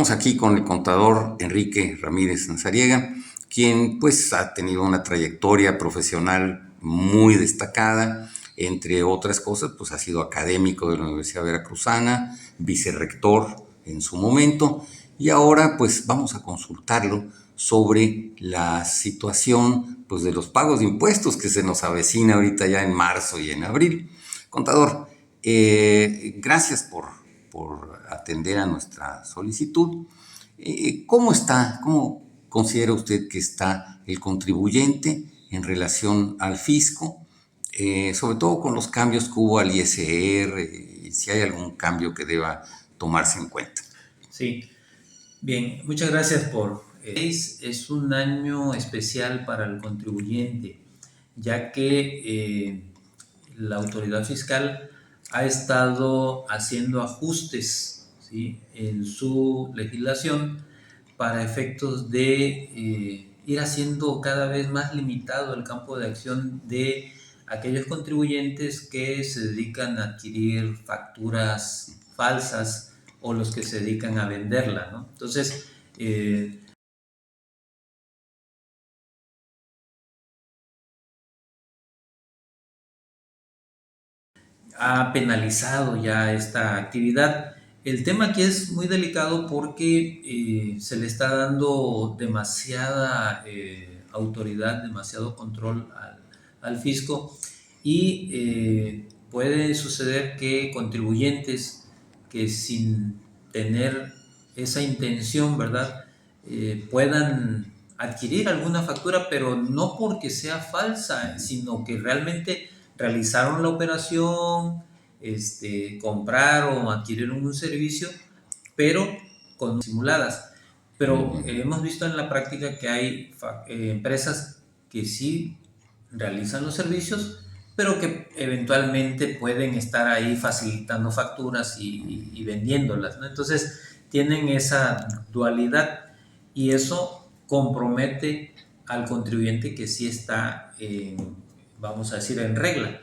Estamos aquí con el contador Enrique Ramírez Ansariega, quien pues ha tenido una trayectoria profesional muy destacada. Entre otras cosas, pues ha sido académico de la Universidad Veracruzana, vicerrector en su momento, y ahora pues vamos a consultarlo sobre la situación pues de los pagos de impuestos que se nos avecina ahorita ya en marzo y en abril. Contador, gracias por atender a nuestra solicitud. ¿Cómo está, cómo considera usted que está el contribuyente en relación al fisco? Sobre todo con los cambios que hubo al ISR, si hay algún cambio que deba tomarse en cuenta. Sí, bien, muchas gracias por... Es un año especial para el contribuyente, ya que la autoridad fiscal ha estado haciendo ajustes, ¿sí?, en su legislación para efectos de ir haciendo cada vez más limitado el campo de acción de aquellos contribuyentes que se dedican a adquirir facturas falsas o los que se dedican a venderla, ¿no? Entonces, ha penalizado ya esta actividad. El tema aquí es muy delicado porque se le está dando demasiada autoridad, demasiado control al fisco y puede suceder que contribuyentes que sin tener esa intención, ¿verdad?, puedan adquirir alguna factura, pero no porque sea falsa, sino que realmente realizaron la operación, compraron o adquirieron un servicio, pero con simuladas. Pero hemos visto en la práctica que hay empresas que sí realizan los servicios, pero que eventualmente pueden estar ahí facilitando facturas y vendiéndolas, ¿no? Entonces tienen esa dualidad y eso compromete al contribuyente que sí está, vamos a decir, en regla.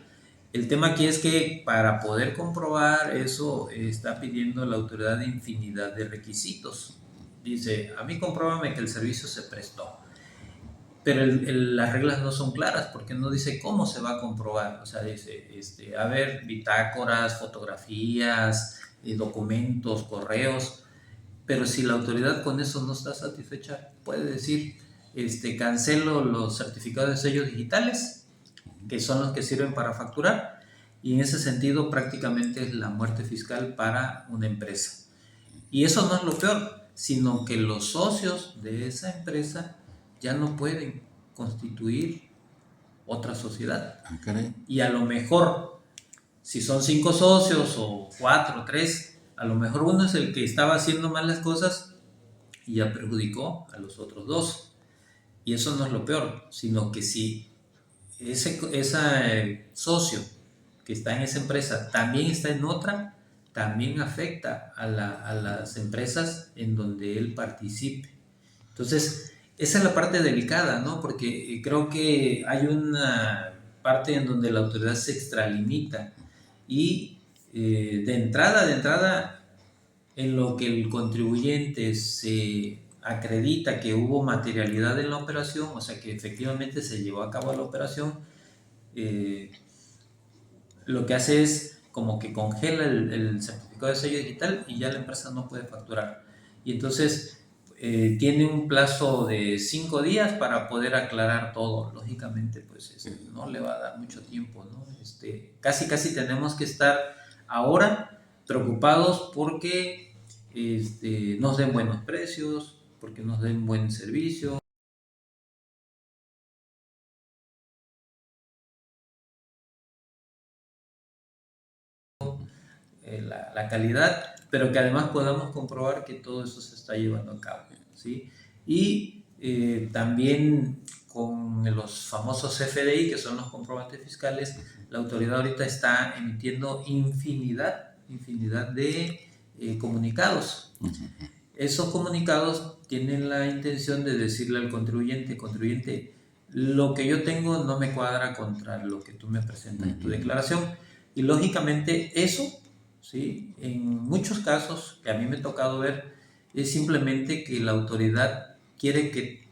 El tema aquí es que para poder comprobar eso está pidiendo la autoridad infinidad de requisitos. Dice, a mí compruébame que el servicio se prestó. Pero las reglas no son claras porque no dice cómo se va a comprobar. O sea, dice, a ver, bitácoras, fotografías, documentos, correos. Pero si la autoridad con eso no está satisfecha, puede decir, cancelo los certificados de sellos digitales, que son los que sirven para facturar, y en ese sentido prácticamente es la muerte fiscal para una empresa. Y eso no es lo peor, sino que los socios de esa empresa ya no pueden constituir otra sociedad. Okay. Y a lo mejor, si son 5 socios o 4, 3, a lo mejor uno es el que estaba haciendo mal las cosas y ya perjudicó a los otros 2. Y eso no es lo peor, sino que si ese socio que está en esa empresa también está en otra, también afecta a las empresas en donde él participe. Entonces, esa es la parte delicada, ¿no? Porque creo que hay una parte en donde la autoridad se extralimita y de entrada, en lo que el contribuyente se acredita que hubo materialidad en la operación, o sea que efectivamente se llevó a cabo la operación, lo que hace es como que congela el certificado de sello digital y ya la empresa no puede facturar. Y entonces tiene un plazo de 5 días para poder aclarar todo. Lógicamente, pues no le va a dar mucho tiempo, ¿no? Casi tenemos que estar ahora preocupados porque nos den buenos precios, porque nos den buen servicio. La calidad, pero que además podamos comprobar que todo eso se está llevando a cabo, ¿sí? Y también con los famosos FDI, que son los comprobantes fiscales, la autoridad ahorita está emitiendo infinidad de comunicados. Esos comunicados tienen la intención de decirle al contribuyente, lo que yo tengo no me cuadra contra lo que tú me presentas en tu declaración. Y lógicamente eso, ¿sí?, en muchos casos que a mí me ha tocado ver, es simplemente que la autoridad quiere que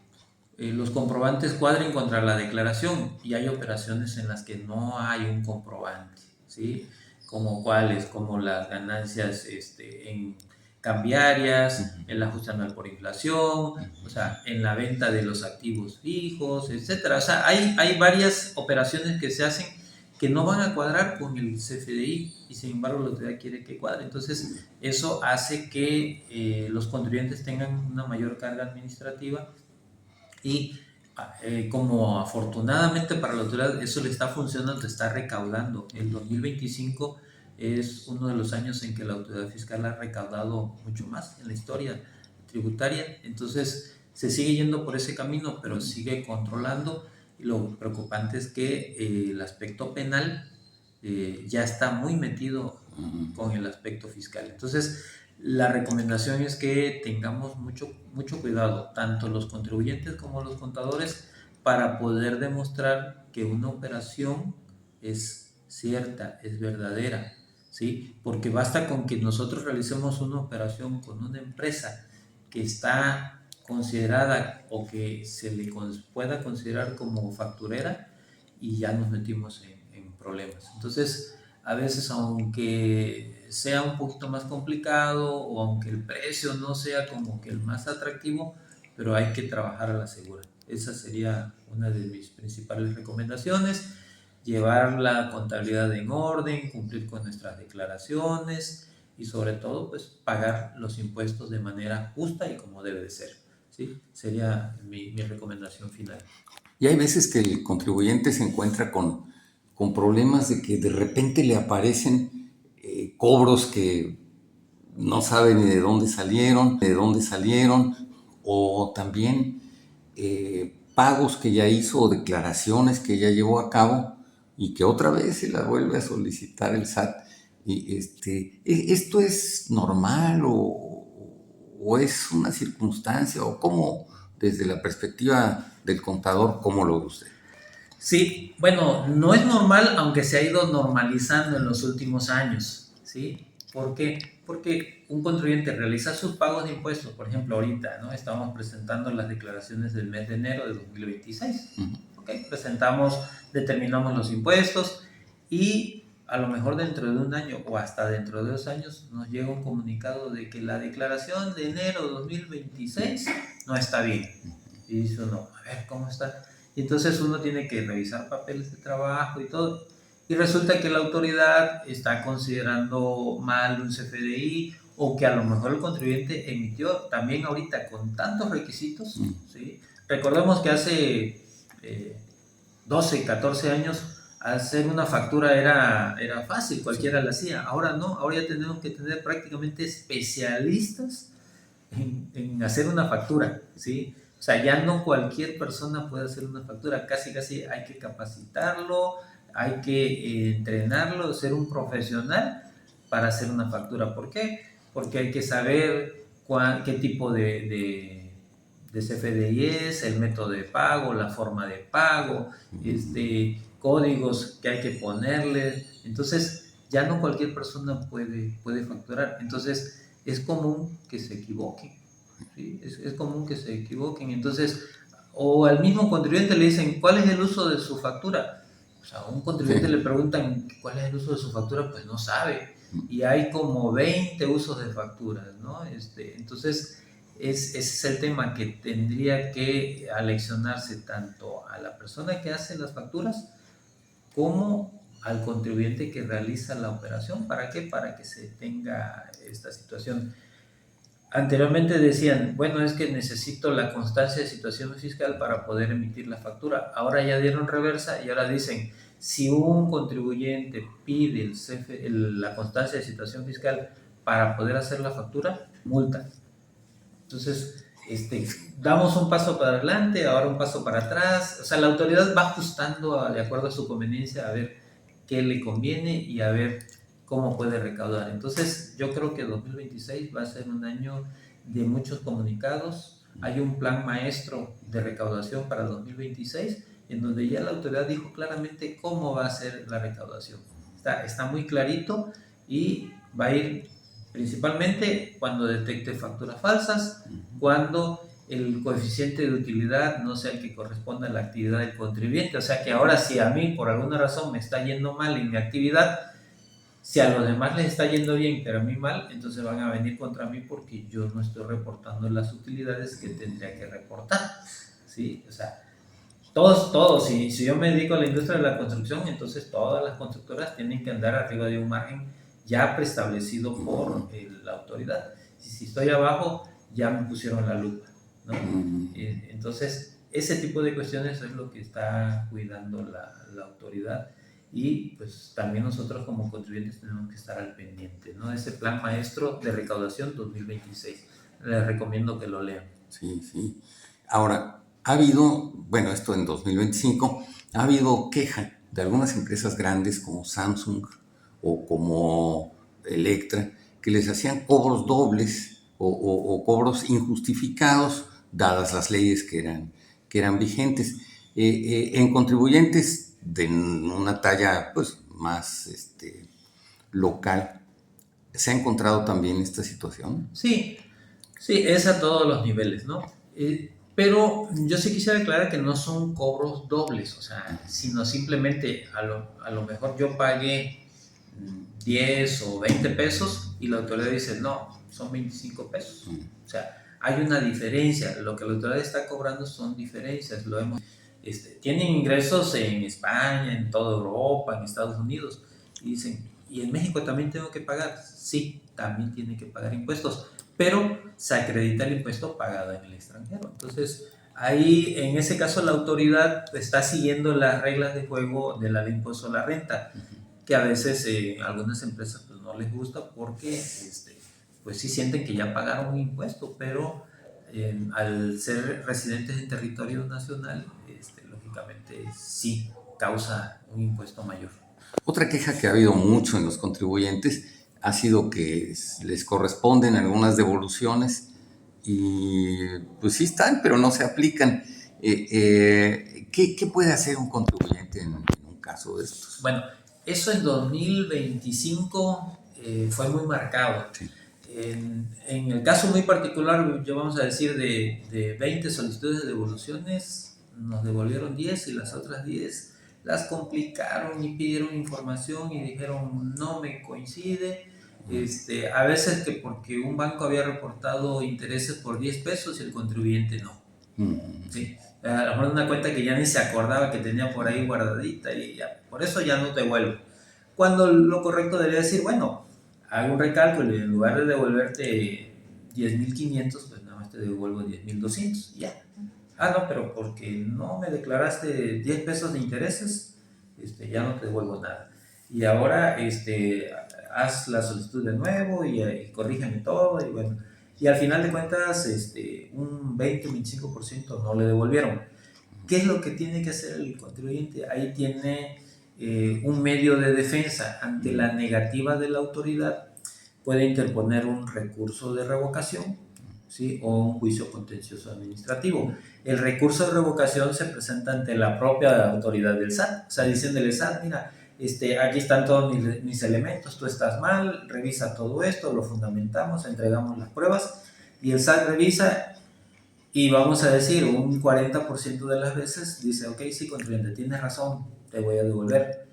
los comprobantes cuadren contra la declaración y hay operaciones en las que no hay un comprobante, ¿sí? Como cuáles, como las ganancias en cambiarias, el ajuste anual por inflación, o sea, en la venta de los activos fijos, etcétera. O sea, hay varias operaciones que se hacen que no van a cuadrar con el CFDI y sin embargo la autoridad quiere que cuadre. Entonces, eso hace que los contribuyentes tengan una mayor carga administrativa y como afortunadamente para la autoridad eso le está funcionando, está recaudando. El 2025 es uno de los años en que la autoridad fiscal ha recaudado mucho más en la historia tributaria, entonces se sigue yendo por ese camino, pero sigue controlando. Y lo preocupante es que el aspecto penal ya está muy metido con el aspecto fiscal. Entonces, la recomendación es que tengamos mucho cuidado, tanto los contribuyentes como los contadores, para poder demostrar que una operación es cierta, es verdadera, ¿sí? Porque basta con que nosotros realicemos una operación con una empresa que está considerada o que se le pueda considerar como facturera y ya nos metimos en problemas. Entonces, a veces aunque sea un poquito más complicado o aunque el precio no sea como que el más atractivo, pero hay que trabajar a la segura. Esa sería una de mis principales recomendaciones, llevar la contabilidad en orden, cumplir con nuestras declaraciones y sobre todo pues pagar los impuestos de manera justa y como debe de ser. ¿Sí? Sería mi recomendación final. Y hay veces que el contribuyente se encuentra con problemas de que de repente le aparecen cobros que no sabe ni de dónde salieron, o también pagos que ya hizo o declaraciones que ya llevó a cabo y que otra vez se la vuelve a solicitar el SAT. Y ¿esto es normal o es una circunstancia o cómo, desde la perspectiva del contador, cómo lo ve usted? Sí, bueno, no es normal, aunque se ha ido normalizando en los últimos años, ¿sí? ¿Por qué? Porque un contribuyente realiza sus pagos de impuestos, por ejemplo, ahorita, ¿no? Estamos presentando las declaraciones del mes de enero de 2026, ¿ok? Determinamos los impuestos y a lo mejor dentro de un año o hasta dentro de 2 años nos llega un comunicado de que la declaración de enero de 2026 no está bien. Y dice uno, a ver, ¿cómo está? Y entonces uno tiene que revisar papeles de trabajo y todo. Y resulta que la autoridad está considerando mal un CFDI o que a lo mejor el contribuyente emitió también ahorita con tantos requisitos, ¿sí? Recordemos que hace 12, 14 años hacer una factura era fácil, cualquiera la hacía. Ahora no, ahora ya tenemos que tener prácticamente especialistas en hacer una factura, ¿sí? O sea, ya no cualquier persona puede hacer una factura, casi hay que capacitarlo, hay que entrenarlo, ser un profesional para hacer una factura. ¿Por qué? Porque hay que saber qué tipo de CFDI es, el método de pago, la forma de pago, códigos que hay que ponerle. Entonces, ya no cualquier persona puede facturar. Entonces, es común que se equivoquen, ¿sí? Es común que se equivoquen. Entonces, o al mismo contribuyente le dicen, ¿cuál es el uso de su factura? O sea, a un contribuyente le preguntan, ¿cuál es el uso de su factura? Pues no sabe. Y hay como 20 usos de facturas, ¿no? Entonces, ese es el tema que tendría que aleccionarse tanto a la persona que hace las facturas como al contribuyente que realiza la operación. ¿Para qué? Para que se tenga esta situación. Anteriormente decían, bueno, es que necesito la constancia de situación fiscal para poder emitir la factura. Ahora ya dieron reversa y ahora dicen, si un contribuyente pide la constancia de situación fiscal para poder hacer la factura, multa. Entonces, damos un paso para adelante, ahora un paso para atrás. O sea, la autoridad va ajustando de acuerdo a su conveniencia a ver qué le conviene y a ver cómo puede recaudar. Entonces, yo creo que 2026 va a ser un año de muchos comunicados. Hay un plan maestro de recaudación para 2026 en donde ya la autoridad dijo claramente cómo va a ser la recaudación. Está muy clarito y va a ir principalmente cuando detecte facturas falsas, cuando el coeficiente de utilidad no sea el que corresponda a la actividad del contribuyente. O sea que ahora si a mí por alguna razón me está yendo mal en mi actividad, si a los demás les está yendo bien, pero a mí mal, entonces van a venir contra mí porque yo no estoy reportando las utilidades que tendría que reportar. ¿Sí? O sea, todos, si yo me dedico a la industria de la construcción, entonces todas las constructoras tienen que andar arriba de un margen ya preestablecido por la autoridad. Si estoy abajo, ya me pusieron la lupa, ¿no? Entonces, ese tipo de cuestiones es lo que está cuidando la autoridad, y pues también nosotros como contribuyentes tenemos que estar al pendiente, ¿no? Ese plan maestro de recaudación 2026. Les recomiendo que lo lean. Sí, sí. Ahora, ha habido, bueno, esto en 2025, ha habido queja de algunas empresas grandes como Samsung o como Electra, que les hacían cobros dobles o cobros injustificados, dadas las leyes que eran vigentes. En contribuyentes de una talla pues más local, ¿se ha encontrado también esta situación? Sí, sí, es a todos los niveles, ¿no? Pero yo sí quisiera aclarar que no son cobros dobles, o sea, sino simplemente a lo mejor yo pagué 10 o 20 pesos y la autoridad dice, no, son 25 pesos. O sea, hay una diferencia, lo que la autoridad está cobrando son diferencias, lo hemos, tienen ingresos en España, en toda Europa, en Estados Unidos, y dicen, ¿y en México también tengo que pagar? Sí, también tiene que pagar impuestos, pero se acredita el impuesto pagado en el extranjero. Entonces, ahí, en ese caso, la autoridad está siguiendo las reglas de juego de la ley de impuesto a la renta, que a veces algunas empresas pues, no les gusta porque pues sí sienten que ya pagaron un impuesto, pero al ser residentes en territorio nacional, lógicamente sí causa un impuesto mayor. Otra queja que ha habido mucho en los contribuyentes ha sido que les corresponden algunas devoluciones y pues sí están, pero no se aplican. ¿Qué puede hacer un contribuyente en un caso de estos? Bueno, eso en 2025 fue muy marcado. Sí. En el caso muy particular, yo vamos a decir de 20 solicitudes de devoluciones, nos devolvieron 10 y las otras 10 las complicaron y pidieron información y dijeron no me coincide. A veces que porque un banco había reportado intereses por 10 pesos y el contribuyente no. ¿Sí? A lo mejor una cuenta que ya ni se acordaba que tenía por ahí guardadita y ya, por eso ya no te devuelvo. Cuando lo correcto debería decir, bueno, hago un recálculo y en lugar de devolverte 10.500, pues nada más te devuelvo 10.200 y ya. Ah, no, pero porque no me declaraste 10 pesos de intereses, ya no te devuelvo nada. Y ahora haz la solicitud de nuevo y corrígeme todo y bueno. Y al final de cuentas, un 20-25% no le devolvieron. ¿Qué es lo que tiene que hacer el contribuyente? Ahí tiene un medio de defensa ante la negativa de la autoridad. Puede interponer un recurso de revocación, ¿sí? O un juicio contencioso administrativo. El recurso de revocación se presenta ante la propia autoridad del SAT, o sea, diciéndole SAT, mira, aquí están todos mis elementos, tú estás mal, revisa todo esto, lo fundamentamos, entregamos las pruebas y el SAT revisa y vamos a decir un 40% de las veces dice, ok, sí, contribuyente, tienes razón, te voy a devolver.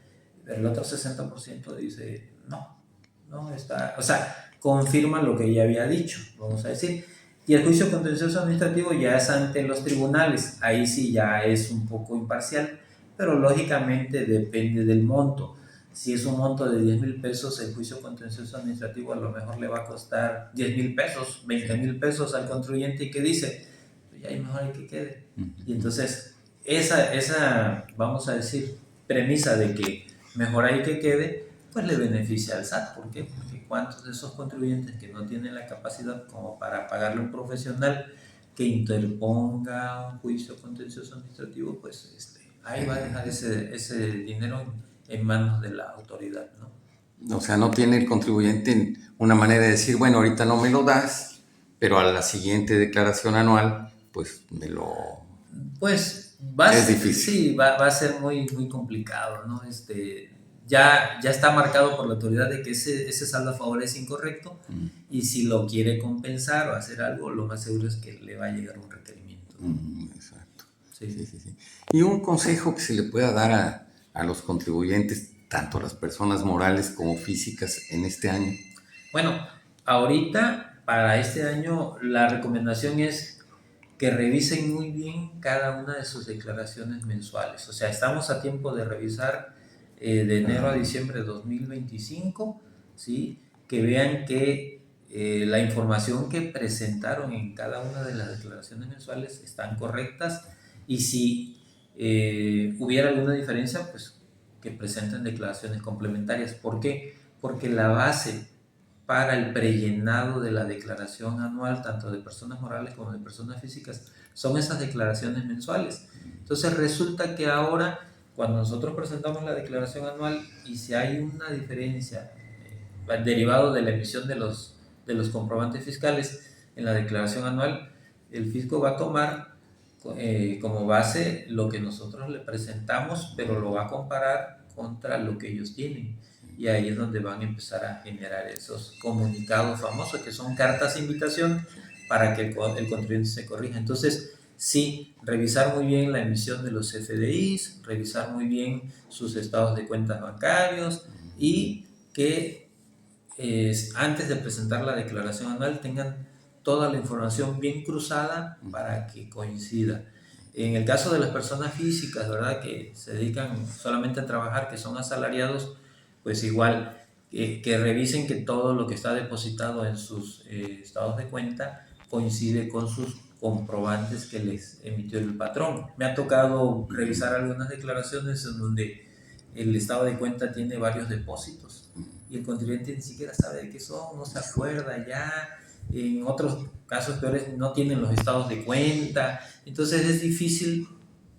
Pero el otro 60% dice, no está, o sea, confirma lo que ya había dicho, vamos a decir. Y el juicio contencioso administrativo ya es ante los tribunales, ahí sí ya es un poco imparcial, pero lógicamente depende del monto. Si es un monto de 10,000 pesos, el juicio contencioso administrativo a lo mejor le va a costar 10,000 pesos, 20,000 pesos al contribuyente y que dice, pues ya hay mejor hay que quede. Y entonces, esa, vamos a decir, premisa de que mejor hay que quede, pues le beneficia al SAT. ¿Por qué? Porque cuántos de esos contribuyentes que no tienen la capacidad como para pagarle a un profesional que interponga un juicio contencioso administrativo, pues ahí va a dejar ese dinero en manos de la autoridad, ¿no? O sea, no tiene el contribuyente una manera de decir, bueno, ahorita no me lo das, pero a la siguiente declaración anual, pues me lo... Pues es difícil. sí, va a ser muy, muy complicado, ¿no? ya está marcado por la autoridad de que ese saldo a favor es incorrecto, y si lo quiere compensar o hacer algo, lo más seguro es que le va a llegar un requerimiento. Exacto. Sí. Sí, sí, sí. Y un consejo que se le pueda dar a los contribuyentes, tanto las personas morales como físicas, en este año. Bueno, ahorita, para este año, la recomendación es que revisen muy bien cada una de sus declaraciones mensuales. O sea, estamos a tiempo de revisar de enero a diciembre de 2025, ¿sí? Que vean que la información que presentaron en cada una de las declaraciones mensuales están correctas, y si hubiera alguna diferencia, pues que presenten declaraciones complementarias. ¿Por qué? Porque la base para el prellenado de la declaración anual, tanto de personas morales como de personas físicas, son esas declaraciones mensuales. Entonces resulta que ahora, cuando nosotros presentamos la declaración anual y si hay una diferencia derivado de la emisión de los comprobantes fiscales en la declaración anual, el fisco va a tomar como base lo que nosotros le presentamos, pero lo va a comparar contra lo que ellos tienen. Y ahí es donde van a empezar a generar esos comunicados famosos, que son cartas de invitación para que el contribuyente se corrija. Entonces, sí, revisar muy bien la emisión de los FDIs, revisar muy bien sus estados de cuentas bancarios, y que antes de presentar la declaración anual tengan toda la información bien cruzada para que coincida. En el caso de las personas físicas, ¿verdad?, que se dedican solamente a trabajar, que son asalariados, pues igual que revisen que todo lo que está depositado en sus estados de cuenta coincide con sus comprobantes que les emitió el patrón. Me ha tocado revisar algunas declaraciones en donde el estado de cuenta tiene varios depósitos y el contribuyente ni siquiera sabe de qué son, no se acuerda ya. En otros casos peores no tienen los estados de cuenta. Entonces es difícil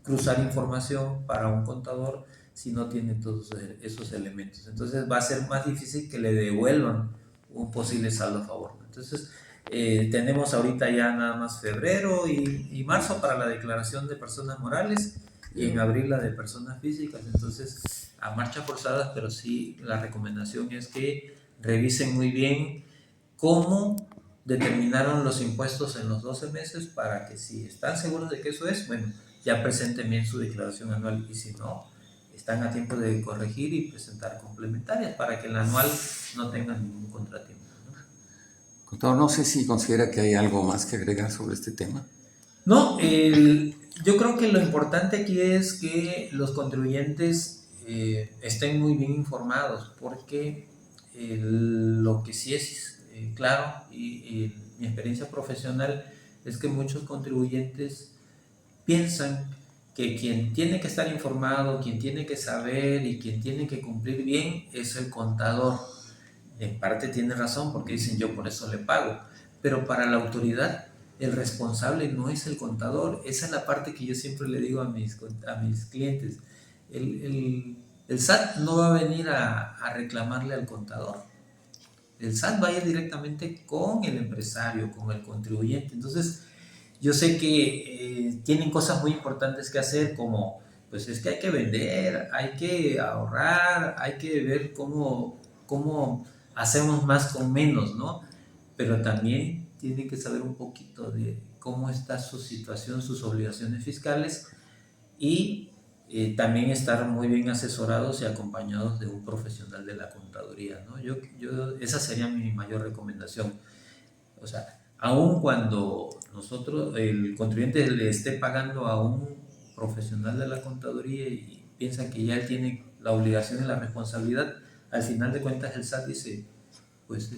cruzar información para un contador si no tiene todos esos elementos. Entonces va a ser más difícil que le devuelvan un posible saldo a favor. Entonces tenemos ahorita ya nada más febrero y marzo para la declaración de personas morales, y en abril la de personas físicas. Entonces, a marcha forzadas, pero sí la recomendación es que revisen muy bien cómo determinaron los impuestos en los 12 meses, para que, si están seguros de que eso es, bueno, ya presenten bien su declaración anual, y si no, están a tiempo de corregir y presentar complementarias para que el anual no tenga ningún contratiempo, ¿no? Contador, no sé si considera que hay algo más que agregar sobre este tema. No, yo creo que lo importante aquí es que los contribuyentes estén muy bien informados, porque lo que sí es claro, y mi experiencia profesional es que muchos contribuyentes piensan que quien tiene que estar informado, quien tiene que saber y quien tiene que cumplir bien es el contador. En parte tiene razón, porque dicen, yo por eso le pago, pero para la autoridad el responsable no es el contador. Esa es la parte que yo siempre le digo a mis clientes. El SAT no va a venir a reclamarle al contador. El SAT va a ir directamente con el empresario, con el contribuyente. Entonces, yo sé que tienen cosas muy importantes que hacer, como, pues es que hay que vender, hay que ahorrar, hay que ver cómo hacemos más con menos, ¿no? Pero también tienen que saber un poquito de cómo está su situación, sus obligaciones fiscales, y también estar muy bien asesorados y acompañados de un profesional de la contaduría, ¿no? Esa sería mi mayor recomendación. O sea, aun cuando el contribuyente le esté pagando a un profesional de la contaduría y piensa que ya él tiene la obligación y la responsabilidad, al final de cuentas el SAT dice, pues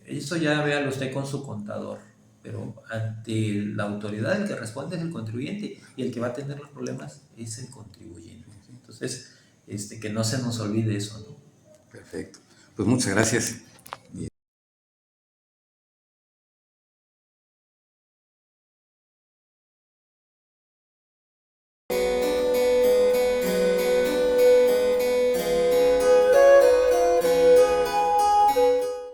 eso ya véalo usted con su contador, pero ante la autoridad el que responde es el contribuyente, y el que va a tener los problemas es el contribuyente. Entonces, que no se nos olvide eso, ¿no? Perfecto. Pues muchas gracias.